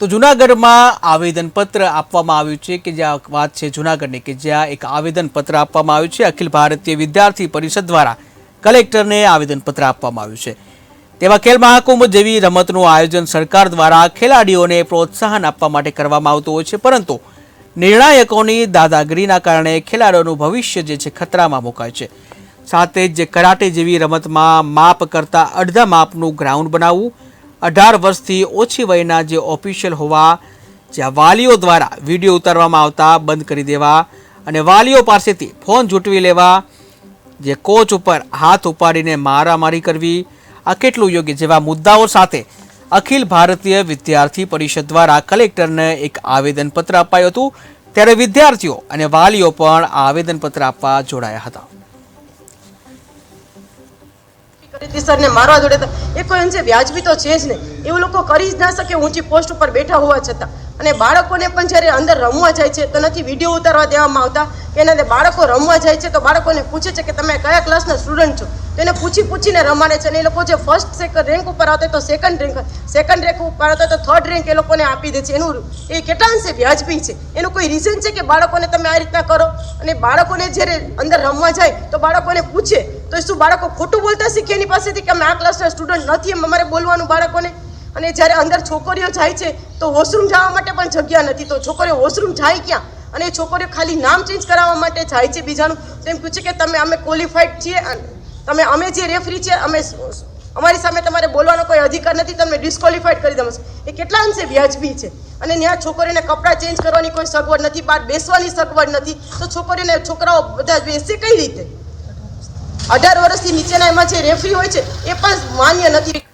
તો જૂનાગઢમાં આવેદનપત્ર આપવામાં આવ્યું છે કે જ્યાં વાત છે જૂનાગઢની કે જ્યાં એક આવેદનપત્ર આપવામાં આવ્યું છે અખિલ ભારતીય વિદ્યાર્થી પરિષદ દ્વારા કલેક્ટરને આવેદનપત્ર આપવામાં આવ્યું છે। તેમાં ખેલ મહાકુંભ જેવી રમતનું આયોજન સરકાર દ્વારા ખેલાડીઓને પ્રોત્સાહન આપવા માટે કરવામાં આવતું હોય છે, પરંતુ નિર્ણાયકોની દાદાગીરીના કારણે ખેલાડીઓનું ભવિષ્ય જે છે ખતરામાં મુકાય છે। સાથે જ કરાટે જેવી રમતમાં માપ કરતાં અડધા માપનું ગ્રાઉન્ડ બનાવવું, 18 વર્ષથી ઓછી વયના જે ઓફિશિયલ હોવા જ્યાં વાલીઓ દ્વારા વિડીયો ઉતારવામાં આવતા બંધ કરી દેવા અને વાલીઓ પાસેથી ફોન ઝૂંટવી લેવા, જે કોચ ઉપર હાથ ઉપાડીને મારામારી કરવી, આ કેટલું યોગ્ય જેવા મુદ્દાઓ સાથે અખિલ ભારતીય વિદ્યાર્થી પરિષદ દ્વારા કલેક્ટરને એક આવેદનપત્ર અપાયું હતું। ત્યારે વિદ્યાર્થીઓ અને વાલીઓ પણ આ આવેદનપત્ર આપવા જોડાયા હતા। सरने मारवा जोड़े तो ए कोई अंशे व्याजबी तो छे ज नहीं। एवं लोग करी ज ना सके ऊंची पोस्ट पर बैठा हुआ छतां अने बाळकोने पण ज्यारे अंदर रमवा जाय छे तो नथी विडियो उतारवा देवामां आवता के एना बाळको रमवा जाय छे तो बाळकोने पूछे छे के तमे कया क्लासना स्टुडન્ટ छो तो एने पूछीने रमाडे छे। ए लोको जे फर्स्ट सेकंड रैंक उपर आवता तो सेकंड रैंक उपर आवता तो थर्ड रैंक ए लोकोने आपी दे छे। एनु ए केटला अंशे व्याजबी छे? एनु कोई रीजन छे के बाळकोने तमे आ रीतना करो? अने बाळकोने ज्यारे अंदर रमवा जाय तो बाळकोने पूछे तो शुं बाळको खोटું बोलता શીખે એની પાસેથી કે અમે આ ક્લાસના સ્ટુડન્ટ નથી, અમારે બોલવાનું બાળકોને? અને જ્યારે અંદર છોકરીઓ જાય છે તો વોશરૂમ જવા માટે પણ જગ્યા નથી, તો છોકરીઓ વોશરૂમ જાય ક્યાં? અને છોકરીઓ ખાલી નામ ચેન્જ કરાવવા માટે જાય છે બીજાનું। તો એમ પૂછે કે તમે અમે ક્વોલિફાઈડ છીએ, તમે અમે જે રેફરી છે અમે અમારી સામે તમારે બોલવાનો કોઈ અધિકાર નથી, તમને ડિસ્ક્વોલિફાઈડ કરી દેવા છે। એ કેટલા અંશે વ્યાજબી છે? અને ત્યાં છોકરીઓને કપડાં ચેન્જ કરવાની કોઈ સગવડ નથી, બહાર બેસવાની સગવડ નથી, તો છોકરીઓને છોકરાઓ બધા બેસે કઈ રીતે? 18 વર્ષથી નીચેના એમાં જે રેફરી હોય છે એ પણ માન્ય નથી।